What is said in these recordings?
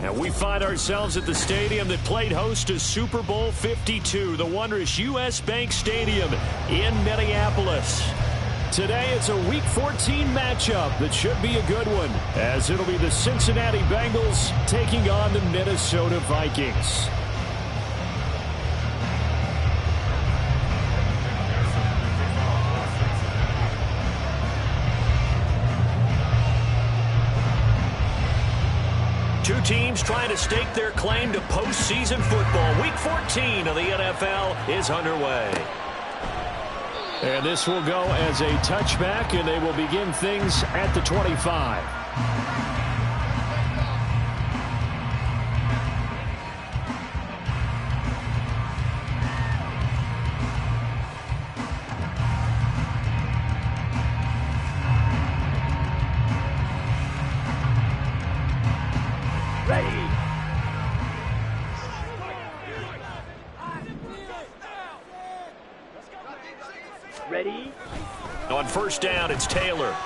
And we find ourselves at the stadium that played host to Super Bowl 52, the wondrous U.S. Bank Stadium in Minneapolis. Today it's a Week 14 matchup that should be a good one, as it'll be the Cincinnati Bengals taking on the Minnesota Vikings. Two teams trying to stake their claim to postseason football. Week 14 of the NFL is underway. And this will go as a touchback, and they will begin things at the 25. Ready? On first down, it's Taylor.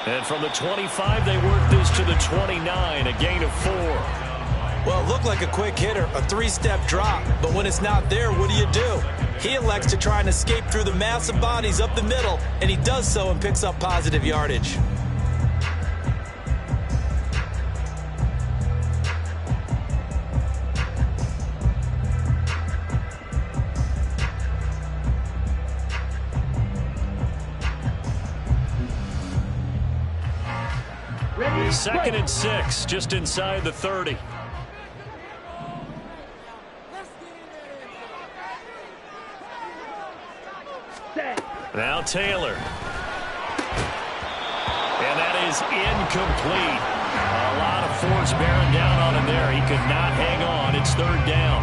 And from the 25, they work this to the 29, a gain of 4. Well, it looked like a quick hitter, a three-step drop. But when it's not there, what do? He elects to try and escape through the massive bodies up the middle, and he does so and picks up positive yardage. Second and 6, just inside the 30. Now Taylor. And that is incomplete. A lot of force bearing down on him there. He could not hang on. It's third down.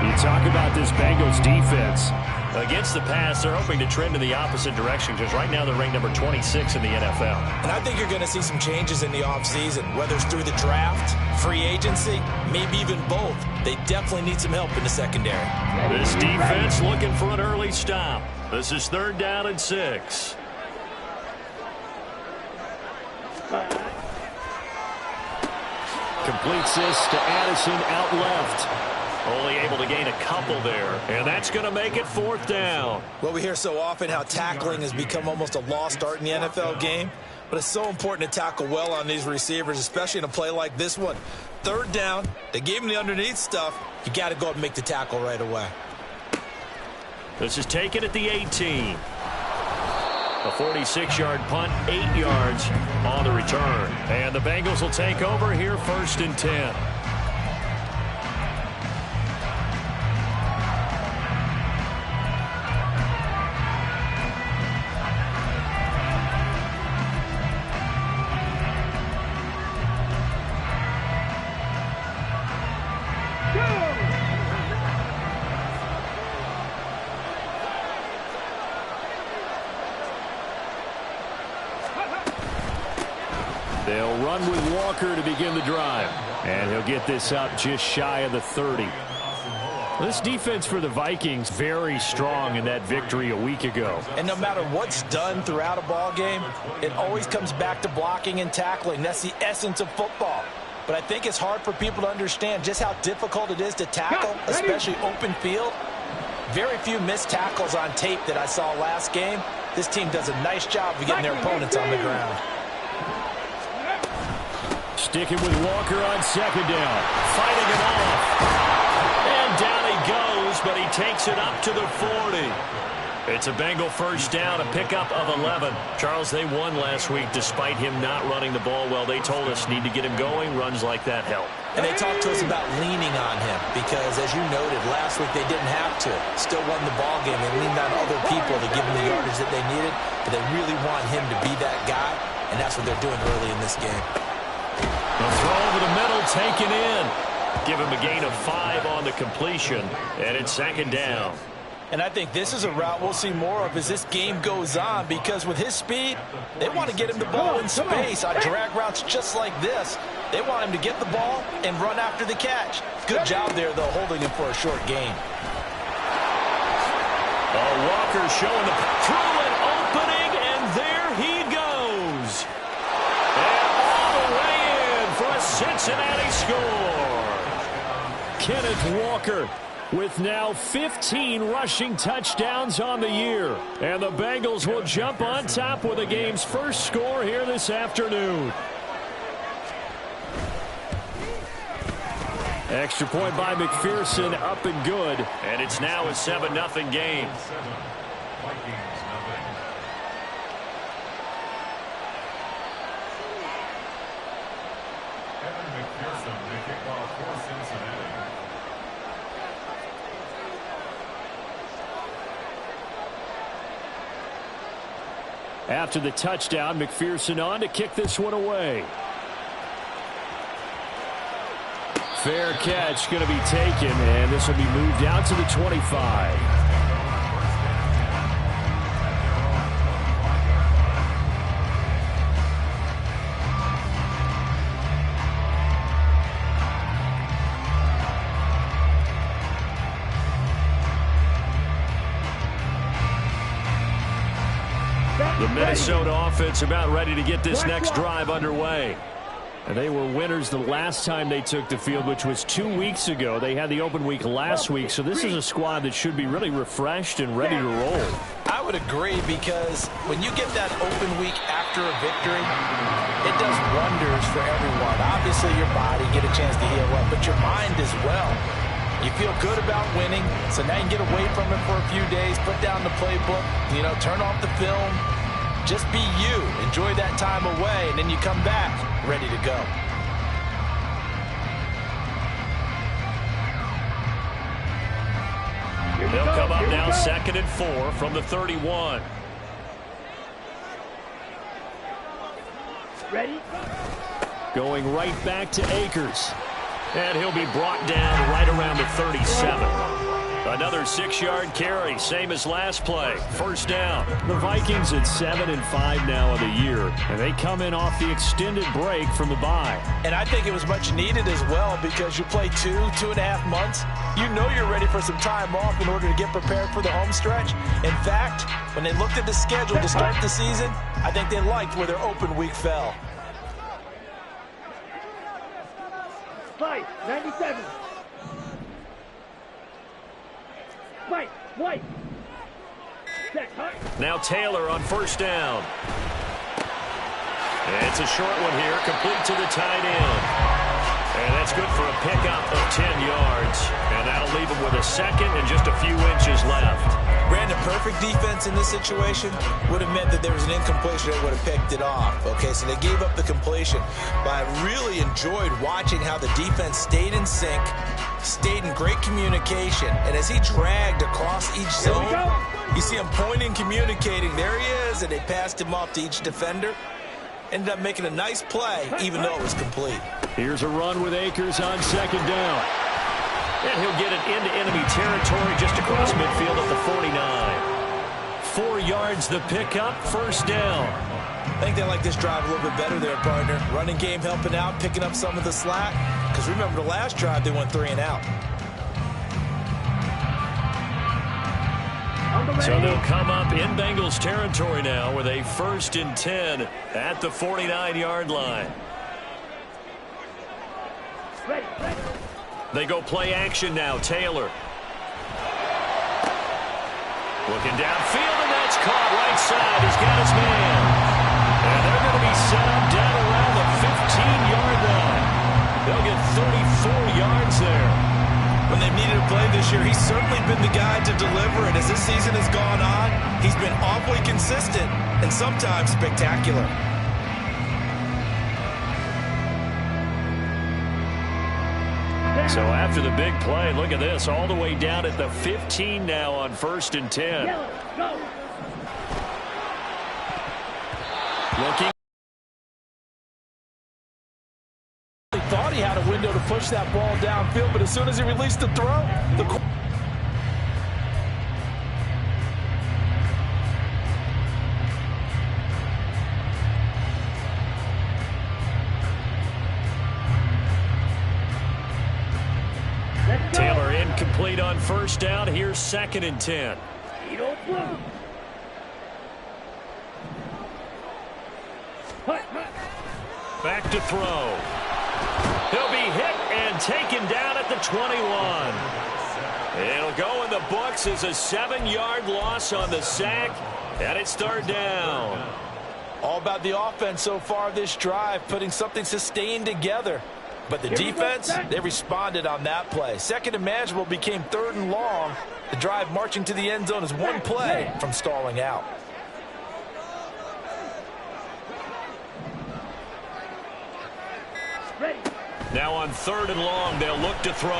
You talk about this Bengals defense. Against the pass, they're hoping to trend in the opposite direction, because right now they're ranked number 26 in the NFL. And I think you're going to see some changes in the offseason, whether it's through the draft, free agency, maybe even both. They definitely need some help in the secondary. This defense looking for an early stop. This is third down and 6. Completes this to Addison out left. Only able to gain a couple there, and that's going to make it fourth down. Well, we hear so often how tackling has become almost a lost art in the NFL game, but it's so important to tackle well on these receivers, especially in a play like this one. Third down, they gave him the underneath stuff. You got to go and make the tackle right away. This is taken at the 18. A 46-yard punt, 8 yards on the return. And the Bengals will take over here first and 10. They'll run with Walker to begin the drive. And he'll get this up just shy of the 30. This defense for the Vikings very strong in that victory a week ago. And no matter what's done throughout a ball game, it always comes back to blocking and tackling. That's the essence of football. But I think it's hard for people to understand just how difficult it is to tackle, especially open field. Very few missed tackles on tape that I saw last game. This team does a nice job of getting their opponents on the ground. Sticking with Walker on second down. Fighting it off. And down he goes, but he takes it up to the 40. It's a Bengal first down, a pickup of 11. Charles, they won last week despite him not running the ball well. They told us need to get him going. Runs like that help. And they talked to us about leaning on him because, as you noted, last week they didn't have to. Still won the ball game. They leaned on other people to give them the yardage that they needed, but they really want him to be that guy, and that's what they're doing early in this game. The throw over the middle, taken in. Give him a gain of 5 on the completion, and it's second down. And I think this is a route we'll see more of as this game goes on, because with his speed, they want to get him the ball in space on drag routes just like this. They want him to get the ball and run after the catch. Good job there, though, holding him for a short gain. Walker showing the through an opening, and there he goes. And all the way in for a Cincinnati score. Kenneth Walker with now 15 rushing touchdowns on the year. And the Bengals will jump on top with the game's first score here this afternoon. Extra point by McPherson, up and good. And it's now a 7-0 game. After the touchdown, McPherson on to kick this one away. Fair catch going to be taken, and this will be moved out to the 25. The Minnesota offense about ready to get this next drive underway. And they were winners the last time they took the field, which was 2 weeks ago. They had the open week last week, so this is a squad that should be really refreshed and ready to roll. I would agree, because when you get that open week after a victory, it does wonders for everyone. Obviously, your body get a chance to heal up, but your mind as well. You feel good about winning, so now you can get away from it for a few days, put down the playbook, turn off the film. Just be you. Enjoy that time away, and then you come back ready to go. They'll come up now 2nd and 4 from the 31. Ready? Going right back to Akers. And he'll be brought down right around the 37. Another 6-yard carry, same as last play. First down. The Vikings at 7-5 now of the year, and they come in off the extended break from the bye. And I think it was much needed as well, because you play 2.5 months. You know you're ready for some time off in order to get prepared for the home stretch. In fact, when they looked at the schedule to start the season, I think they liked where their open week fell. 97. White. Now Taylor on first down. It's a short one here, complete to the tight end. And that's good for a pickup of 10 yards. And that'll leave him with a second and just a few inches left. Brandon, perfect defense in this situation would have meant that there was an incompletion that would have picked it off. Okay, so they gave up the completion. But I really enjoyed watching how the defense stayed in sync, stayed in great communication, and as he dragged across each zone, you see him pointing, communicating. There he is, and they passed him off to each defender. Ended up making a nice play, even though it was complete. Here's a run with Akers on second down. And he'll get it into enemy territory just across midfield at the 49. 4 yards the pickup, first down. I think they like this drive a little bit better there, partner. Running game helping out, picking up some of the slack. Because remember, the last drive, they went 3 and out. So they'll come up in Bengals territory now with a 1st and 10 at the 49-yard line. Ready. They go play action now. Taylor. Looking downfield, and that's caught right side. He's got his man. And they're going to be set up down around the 15-yard line. They'll get 34 yards there. When they've needed a play this year, he's certainly been the guy to deliver it. As this season has gone on, he's been awfully consistent and sometimes spectacular. So after the big play, look at this, all the way down at the 15 now on 1st and 10. Looking. He thought he had a window to push that ball downfield, but as soon as he released the throw, Taylor incomplete on first down. Here's 2nd and 10. Back to throw. He'll and taken down at the 21. It'll go in the books as a 7-yard loss on the sack, and it's third down. All about the offense so far this drive, putting something sustained together. But the defense, they responded on that play. Second and manageable became third and long. The drive marching to the end zone is one play from stalling out. Now on third and long, they'll look to throw.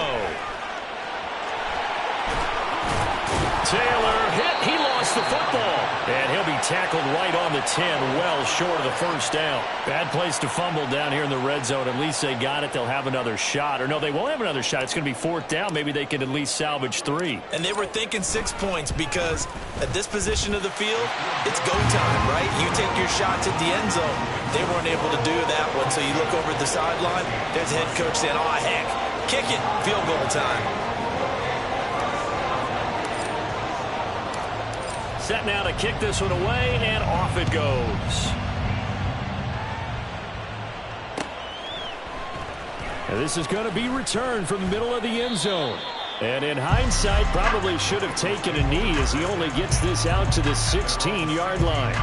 Taylor hit. He lost the football. And he'll be tackled right on the 10, well short of the first down. Bad place to fumble down here in the red zone. At least they got it. They'll have another shot. Or no, they won't have another shot. It's going to be fourth down. Maybe they can at least salvage 3. And they were thinking 6 points because at this position of the field, it's go time, right? You take your shots at the end zone. They weren't able to do that one. So you look over at the sideline. There's the head coach saying, oh, heck, kick it. Field goal time. Set now to kick this one away, and off it goes. And this is going to be returned from the middle of the end zone. And in hindsight, probably should have taken a knee as he only gets this out to the 16-yard line.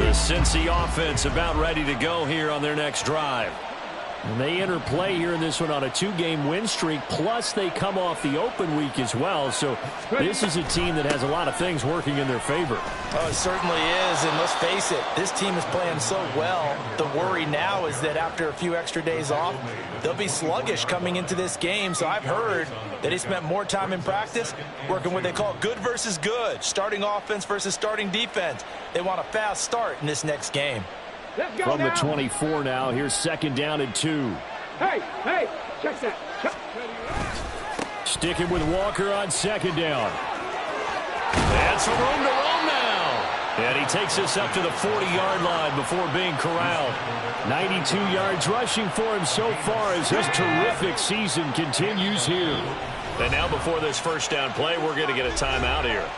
The Cincy offense about ready to go here on their next drive. And they enter play here in this one on a 2-game win streak, plus they come off the open week as well. So this is a team that has a lot of things working in their favor. Oh, it certainly is, and let's face it, this team is playing so well. The worry now is that after a few extra days off, they'll be sluggish coming into this game. So I've heard that he spent more time in practice working what they call good versus good, starting offense versus starting defense. They want a fast start in this next game. From the 24 now, here's second down and 2. Hey, check that. Sticking with Walker on second down. And some room to roam now. And he takes us up to the 40-yard line before being corralled. 92 yards rushing for him so far as his terrific season continues here. And now before this first down play, we're going to get a timeout here.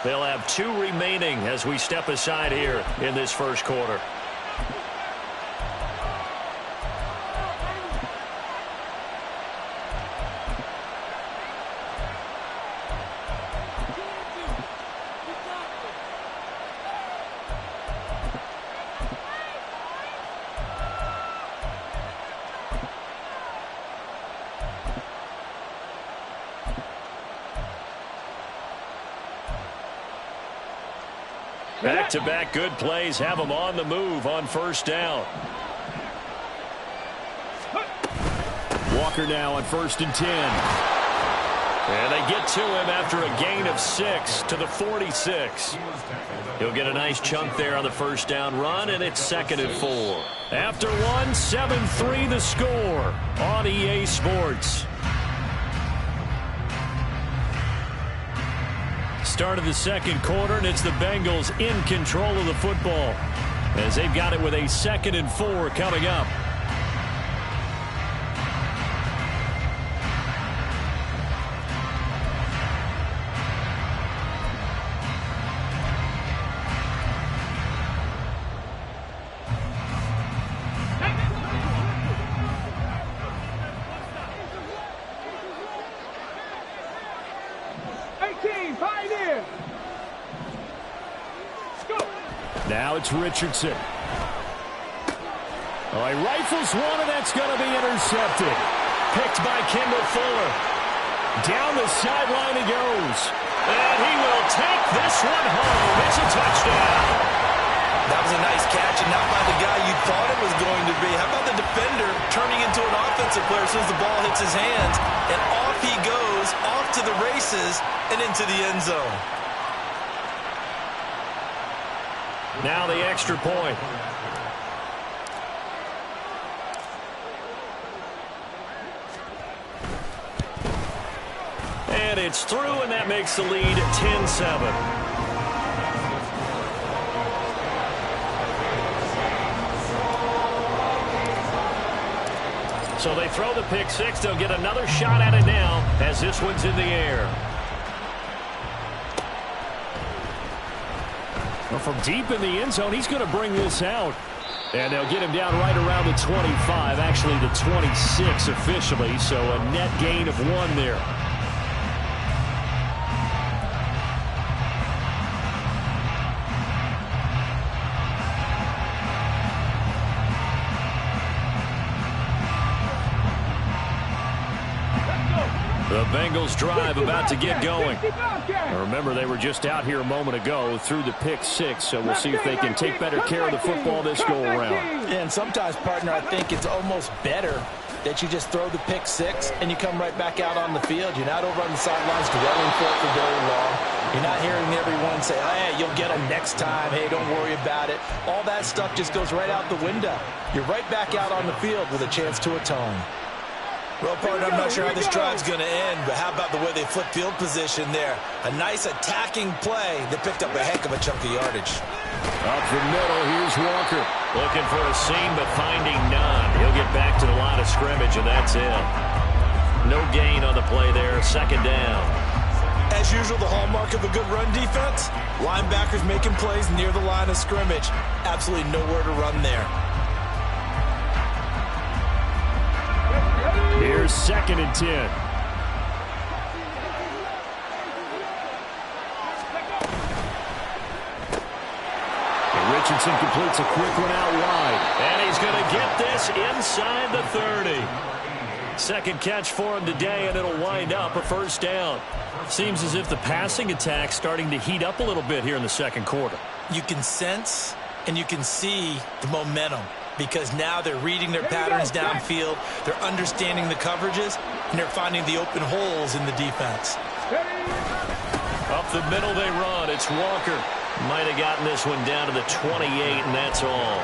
They'll have 2 remaining as we step aside here in this first quarter. Back-to-back good plays have them on the move on first down. Walker now on first and 10. And they get to him after a gain of 6 to the 46. He'll get a nice chunk there on the first down run, and it's second and 4. After one, 7-3 the score on EA Sports. Start of the second quarter, and it's the Bengals in control of the football as they've got it with a second and 4 coming up. Now it's Richardson. Oh, he rifles one, and that's going to be intercepted. Picked by Kendall Fuller. Down the sideline he goes. And he will take this one home. It's a touchdown. That was a nice catch, and not by the guy you thought it was going to be. How about the defender turning into an offensive player as soon as the ball hits his hands? And off he goes, off to the races, and into the end zone. Now the extra point. And it's through, and that makes the lead 10-7. So they throw the pick six. They'll get another shot at it now as this one's in the air. Well, from deep in the end zone, he's going to bring this out. And they'll get him down right around the 25, actually the 26 officially, so a net gain of 1 there. The Bengals drive about to get going. Remember, they were just out here a moment ago through the pick 6, so we'll see if they can take better care of the football this go-around. And sometimes, partner, I think it's almost better that you just throw the pick 6 and you come right back out on the field. You're not over on the sidelines dwelling for it for very long. You're not hearing everyone say, hey, you'll get them next time. Hey, don't worry about it. All that stuff just goes right out the window. You're right back out on the field with a chance to atone. Well, partner, I'm not sure how this drive's going to end, but how about the way they flip field position there? A nice attacking play that picked up a heck of a chunk of yardage. Up the middle, here's Walker. Looking for a seam, but finding none. He'll get back to the line of scrimmage, and that's it. No gain on the play there, 2nd down. As usual, the hallmark of a good run defense, linebackers making plays near the line of scrimmage. Absolutely nowhere to run there. Here's 2nd and 10. And Richardson completes a quick one out wide. And he's going to get this inside the 30. Second catch for him today, and it'll wind up a 1st down. Seems as if the passing attack's starting to heat up a little bit here in the 2nd quarter. You can sense and you can see the momentum, because now they're reading their patterns downfield, they're understanding the coverages, and they're finding the open holes in the defense. Up the middle they run. It's Walker. Might have gotten this one down to the 28, and that's all.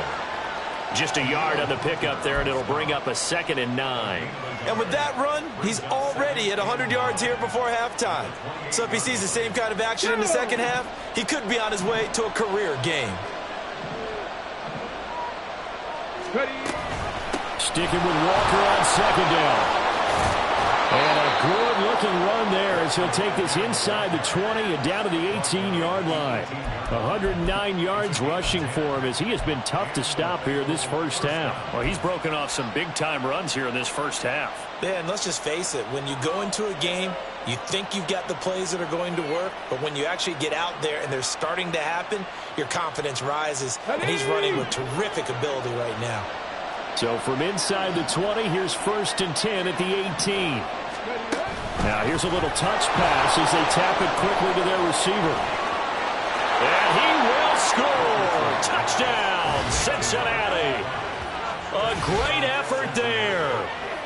Just a yard on the pickup there, and it'll bring up a 2nd and 9. And with that run, he's already at 100 yards here before halftime. So if he sees the same kind of action in the 2nd half, he could be on his way to a career game. Sticking with Walker on 2nd down. And a good-looking run there as he'll take this inside the 20 and down to the 18-yard line. 109 yards rushing for him as he has been tough to stop here this 1st half. Well, he's broken off some big-time runs here in this 1st half. Yeah, and let's just face it. When you go into a game, you think you've got the plays that are going to work, but when you actually get out there and they're starting to happen, your confidence rises, and he's running with terrific ability right now. So from inside the 20, here's 1st and 10 at the 18. Now here's a little touch pass as they tap it quickly to their receiver. And he will score! Touchdown, Cincinnati! A great effort there.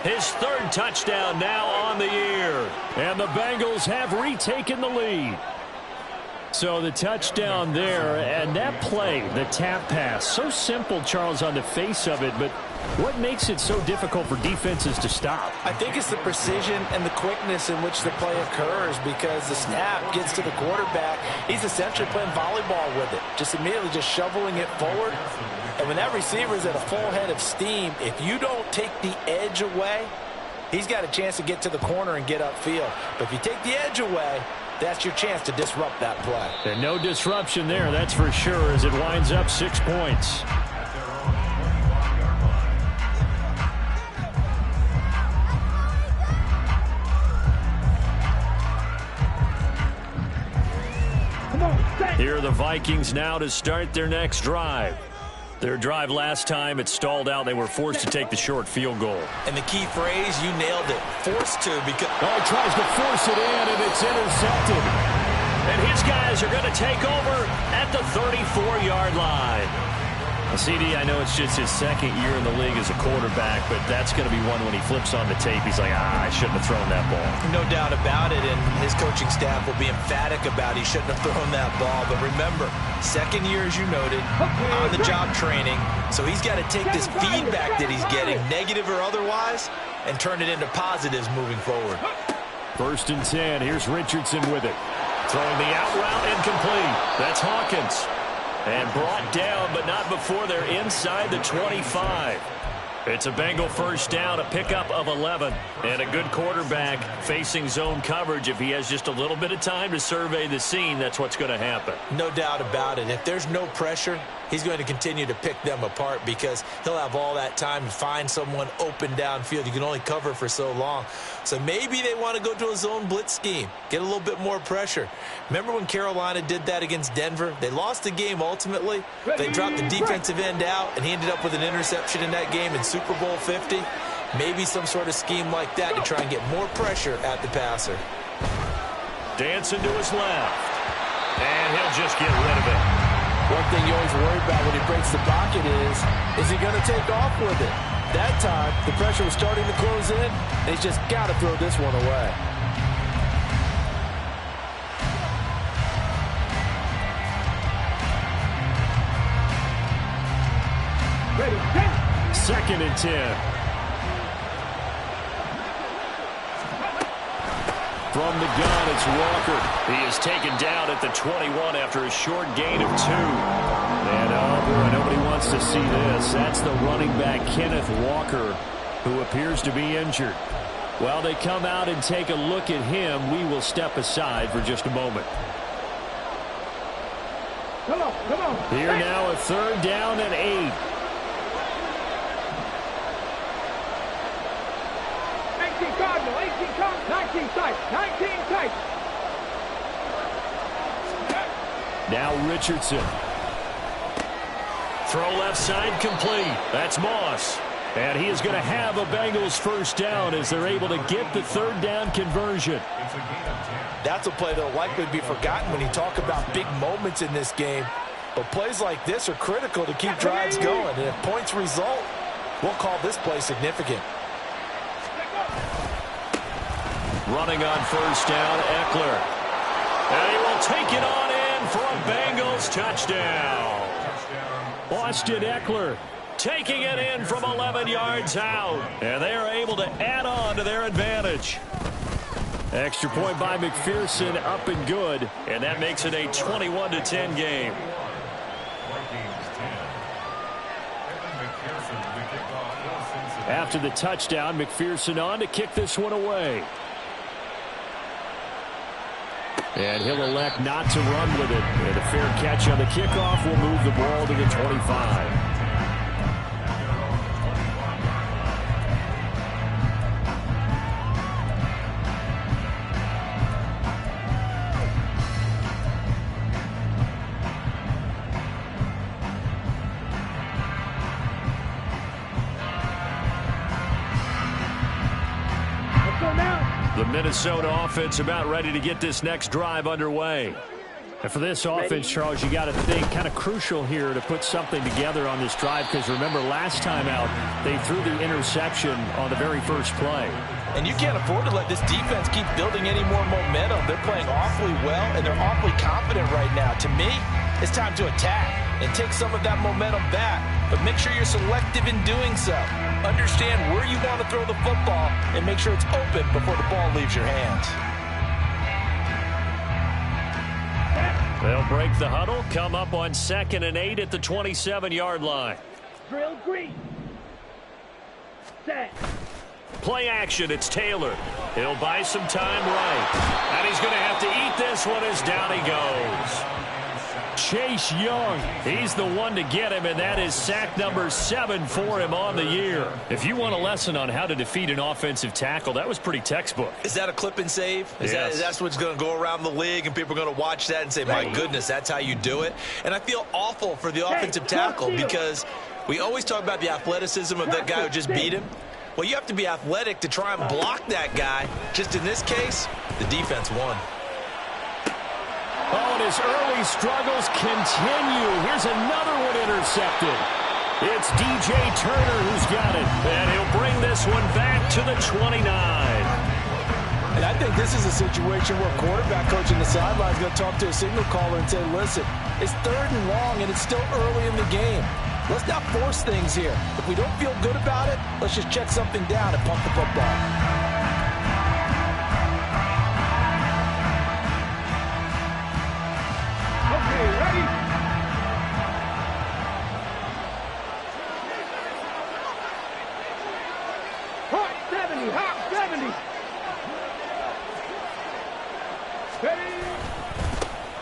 His 3rd touchdown now on the year. And the Bengals have retaken the lead. So the touchdown there, and that play, the tap pass, so simple, Charles, on the face of it, but what makes it so difficult for defenses to stop? I think it's the precision and the quickness in which the play occurs, because the snap gets to the quarterback. He's essentially playing volleyball with it, just immediately just shoveling it forward. And when that receiver is at a full head of steam, if you don't take the edge away, he's got a chance to get to the corner and get upfield. But if you take the edge away, that's your chance to disrupt that play. And no disruption there, that's for sure, as it winds up 6 points. Here are the Vikings now to start their next drive. Their drive last time, it stalled out. They were forced to take the short field goal. And the key phrase, you nailed it, forced to, because... Oh, he tries to force it in, and it's intercepted. And his guys are going to take over at the 34-yard line. CD, I know it's just his 2nd year in the league as a quarterback, but that's going to be one when he flips on the tape. He's like, I shouldn't have thrown that ball. No doubt about it, and his coaching staff will be emphatic about he shouldn't have thrown that ball. But remember, 2nd year, as you noted, on-the-job training, so he's got to take this feedback that he's getting, negative or otherwise, and turn it into positives moving forward. 1st and 10. Here's Richardson with it. Throwing the out route, incomplete. That's Hawkins. And brought down, but not before they're inside the 25. It's a Bengal first down, a pickup of 11. And a good quarterback facing zone coverage. If he has just a little bit of time to survey the scene, that's what's going to happen. No doubt about it. If there's no pressure, he's going to continue to pick them apart because he'll have all that time to find someone open downfield. You can only cover for so long. So maybe they want to go to a zone blitz scheme, get a little bit more pressure. Remember when Carolina did that against Denver? They lost the game ultimately. They dropped the defensive end out, and he ended up with an interception in that game in Super Bowl 50. Maybe some sort of scheme like that to try and get more pressure at the passer. Dancing to his left. And he'll just get rid of it. One thing you always worry about when he breaks the pocket is he going to take off with it? That time, the pressure was starting to close in, and he's just got to throw this one away. Ready, 2nd and 10. From the gun, it's Walker. He is taken down at the 21 after a short gain of 2. And oh boy, nobody wants to see this. That's the running back, Kenneth Walker, who appears to be injured. While they come out and take a look at him, we will step aside for just a moment. Come on. Here now, a 3rd down and 8. 18 Cardinal, 18 Cardinal, 19 tight, 19 tight. Now Richardson. Throw left side complete. That's Moss. And he is going to have a Bengals first down as they're able to get the 3rd down conversion. That's a play that will likely be forgotten when you talk about big moments in this game. But plays like this are critical to keep drives going. And if points result, we'll call this play significant. Running on first down, Eckler. And he will take it on in for a Bengals touchdown. Austin Eckler taking it in from 11 yards out. And they are able to add on to their advantage. Extra point by McPherson, up and good. And that makes it a 21-10 game. After the touchdown, McPherson on to kick this one away. And he'll elect not to run with it. And a fair catch on the kickoff will move the ball to the 25. The Minnesota offense about ready to get this next drive underway. And for this offense, Charles, you got to think kind of crucial here to put something together on this drive because remember last time out they threw the interception on the very first play. And you can't afford to let this defense keep building any more momentum. They're playing awfully well and they're awfully confident right now. To me, it's time to attack and take some of that momentum back. But make sure you're selective in doing so. Understand where you want to throw the football and make sure it's open before the ball leaves your hands. They'll break the huddle, come up on 2nd and 8 at the 27-yard line. Drill green. Set. Play action, it's Taylor. He'll buy some time right. And he's going to have to eat this one as down he goes. Chase Young, he's the one to get him, and that is sack number 7 for him on the year. If you want a lesson on how to defeat an offensive tackle, that was pretty textbook. Is that a clip and save? Yes. That's what's going to go around the league, and people are going to watch that and say, my goodness, that's how you do it? And I feel awful for the offensive tackle because we always talk about the athleticism of that guy who just beat him. Well, you have to be athletic to try and block that guy. Just in this case, the defense won. Oh, and his early struggles continue. Here's another one intercepted. It's DJ Turner who's got it. And he'll bring this one back to the 29. And I think this is a situation where quarterback coach in the sideline is going to talk to a signal caller and say, listen, it's 3rd and long and it's still early in the game. Let's not force things here. If we don't feel good about it, let's just check something down and pump the football.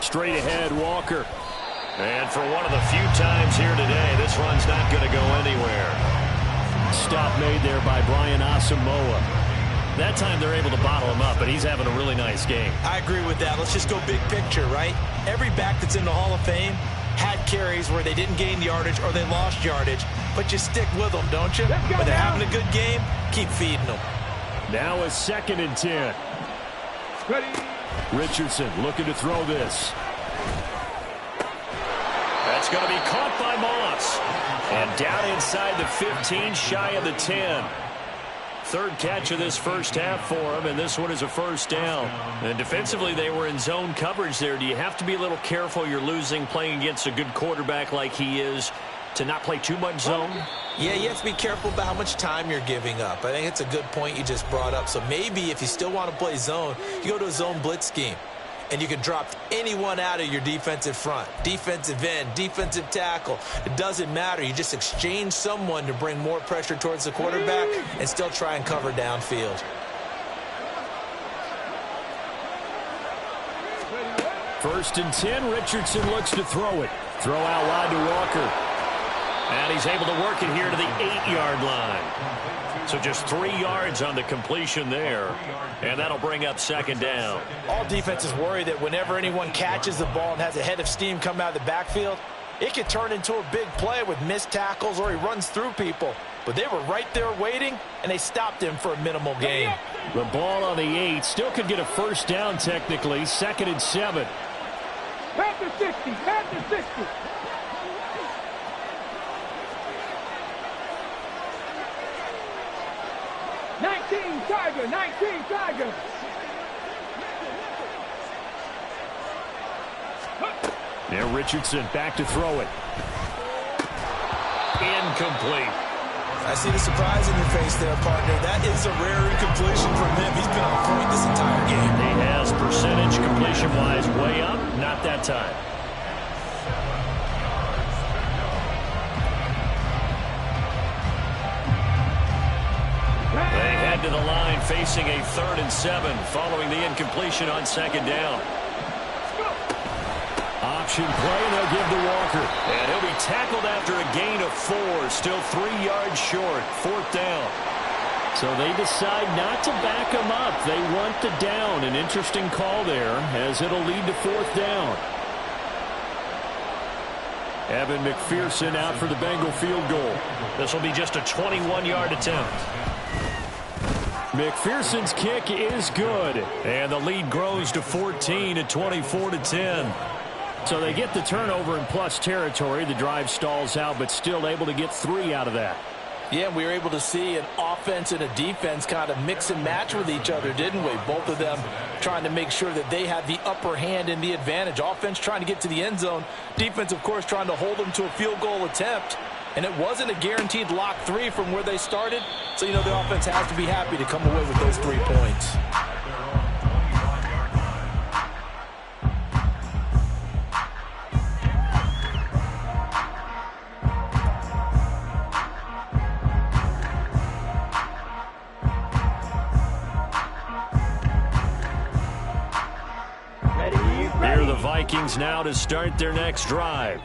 Straight ahead, Walker. And for one of the few times here today, this run's not going to go anywhere. Stop made there by Brian Asamoah. That time they're able to bottle him up, but he's having a really nice game. I agree with that. Let's just go big picture, right? Every back that's in the Hall of Fame had carries where they didn't gain yardage or they lost yardage, but you stick with them, don't you? When they're having a good game, keep feeding them. Now a 2nd and 10. Ready. Richardson looking to throw this. That's going to be caught by Moss. And down inside the 15, shy of the 10. 3rd catch of this first half for him, and this one is a first down. And defensively, they were in zone coverage there. Do you have to be a little careful? You're losing playing against a good quarterback like he is to not play too much zone? Yeah, you have to be careful about how much time you're giving up. I think it's a good point you just brought up. So maybe if you still want to play zone, you go to a zone blitz scheme. And you can drop anyone out of your defensive front, defensive end, defensive tackle. It doesn't matter. You just exchange someone to bring more pressure towards the quarterback and still try and cover downfield. First and 10, Richardson looks to throw it. Throw out wide to Walker. And he's able to work it here to the 8-yard line. So just 3 yards on the completion there. And that'll bring up 2nd down. All defenses worry that whenever anyone catches the ball and has a head of steam come out of the backfield, it could turn into a big play with missed tackles or he runs through people. But they were right there waiting, and they stopped him for a minimal gain. The ball on the 8 still could get a first down technically. 2nd and 7. Back to 60. Back to 60. Tiger, 19 Tiger. Now Richardson back to throw it. Incomplete. I see the surprise in your face there, partner. That is a rare incompletion from him. He's been on point this entire game. He has percentage completion-wise way up. Not that time. They head to the line facing a 3rd and 7 following the incompletion on 2nd down. Option play, and they'll give to Walker. And he'll be tackled after a gain of 4. Still 3 yards short. 4th down. So they decide not to back him up. They want the down. An interesting call there as it'll lead to 4th down. Evan McPherson out for the Bengal field goal. This will be just a 21-yard attempt. McPherson's kick is good. And the lead grows to 14 at 24-10. So they get the turnover in plus territory. The drive stalls out, but still able to get 3 out of that. Yeah, we were able to see an offense and a defense kind of mix and match with each other, didn't we? Both of them trying to make sure that they had the upper hand and the advantage. Offense trying to get to the end zone. Defense, of course, trying to hold them to a field goal attempt. And it wasn't a guaranteed lock 3 from where they started. So, the offense has to be happy to come away with those 3 points. Here are the Vikings now to start their next drive.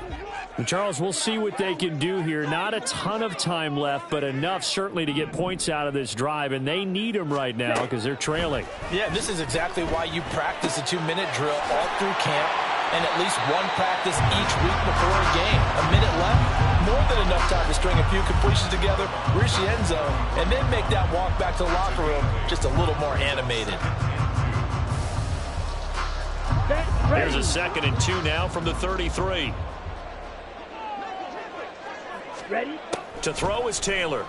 And Charles, we'll see what they can do here. Not a ton of time left, but enough certainly to get points out of this drive, and they need them right now because they're trailing. Yeah, this is exactly why you practice a 2-minute drill all through camp and at least one practice each week before a game. A minute left, more than enough time to string a few completions together, reach the end zone, and then make that walk back to the locker room just a little more animated. Here's a 2nd and 2 now from the 33. Ready? To throw is Taylor.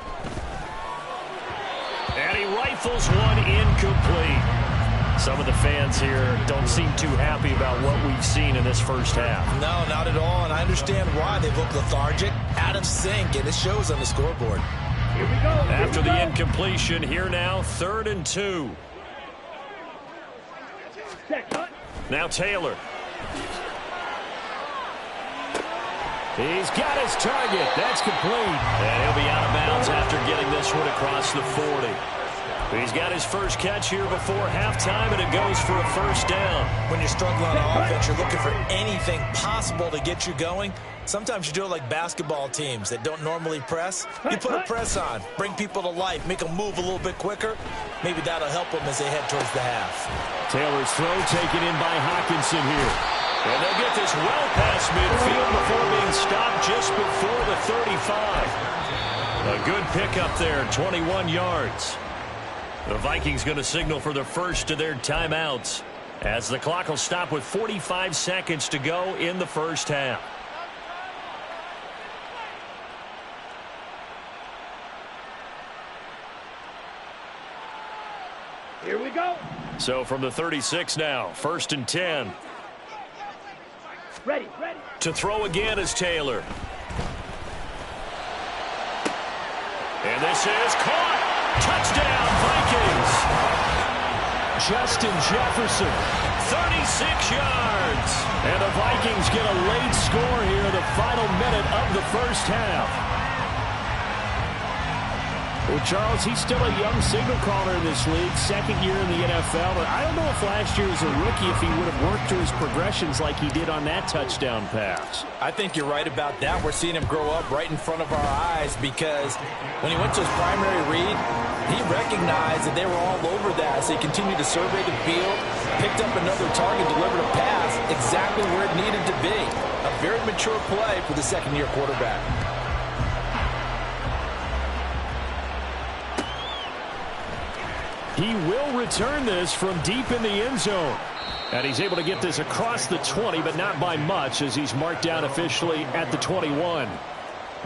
And he rifles one incomplete. Some of the fans here don't seem too happy about what we've seen in this first half. No, not at all, and I understand why. They look lethargic, out of sync, and it shows on the scoreboard. Here we go. After the incompletion, here now, 3rd and 2. Now Taylor. He's got his target. That's complete. And he'll be out of bounds after getting this one across the 40. He's got his first catch here before halftime, and it goes for a first down. When you're struggling on offense, you're looking for anything possible to get you going. Sometimes you do it like basketball teams that don't normally press. You put a press on, bring people to life, make them move a little bit quicker. Maybe that'll help them as they head towards the half. Taylor's throw taken in by Hockenson here. And they'll get this well past midfield before being stopped just before the 35. A good pickup there, 21 yards. The Vikings going to signal for the first of their timeouts as the clock will stop with 45 seconds to go in the first half. Here we go. So from the 36 now, 1st and 10. Ready. To throw again is Taylor. And this is caught. Touchdown, Vikings. Justin Jefferson, 36 yards. And the Vikings get a late score here in the final minute of the first half. Well, Charles, he's still a young signal caller in this league, second year in the NFL. But I don't know if last year as a rookie, if he would have worked through his progressions like he did on that touchdown pass. I think you're right about that. We're seeing him grow up right in front of our eyes because when he went to his primary read, he recognized that they were all over that. So he continued to survey the field, picked up another target, delivered a pass exactly where it needed to be. A very mature play for the second-year quarterback. He will return this from deep in the end zone. And he's able to get this across the 20, but not by much as he's marked down officially at the 21.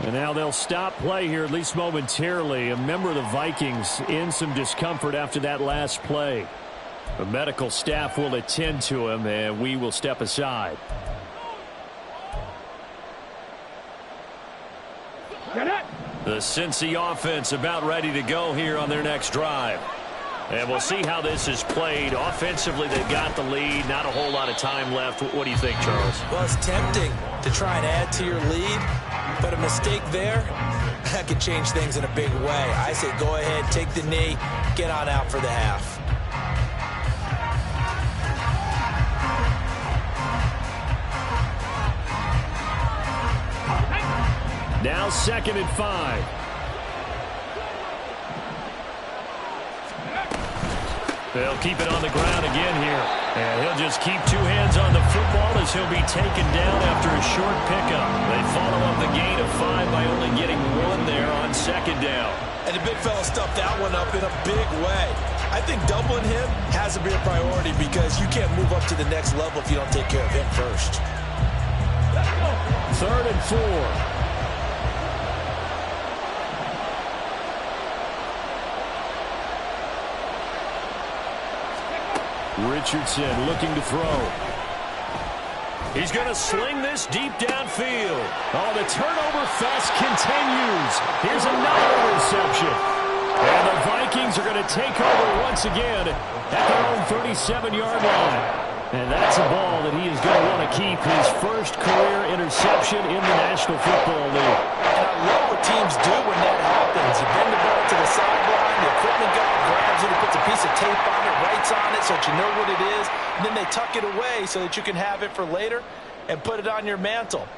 And now they'll stop play here, at least momentarily. A member of the Vikings in some discomfort after that last play. The medical staff will attend to him, and we will step aside. The Cincy offense about ready to go here on their next drive. And we'll see how this is played. Offensively, they've got the lead. Not a whole lot of time left. What do you think, Charles? Well, it's tempting to try and add to your lead, but a mistake there, that could change things in a big way. I say go ahead, take the knee, get on out for the half. Now 2nd and 5. They'll keep it on the ground again here. And he'll just keep two hands on the football as he'll be taken down after a short pickup. They follow up the gain of 5 by only getting 1 there on 2nd down. And the big fella stuffed that one up in a big way. I think doubling him has to be a priority because you can't move up to the next level if you don't take care of him first. 3rd and 4. Richardson looking to throw. He's going to sling this deep downfield. Oh, the turnover fest continues. Here's another interception. And the Vikings are going to take over once again at their own 37-yard line. And that's a ball that he is going to want to keep, his first career interception in the National Football League. And I love what teams do when that happens. You bring the ball to the sideline, the equipment guy grabs it, he puts a piece of tape on it, writes on it so that you know what it is, and then they tuck it away so that you can have it for later and put it on your mantle.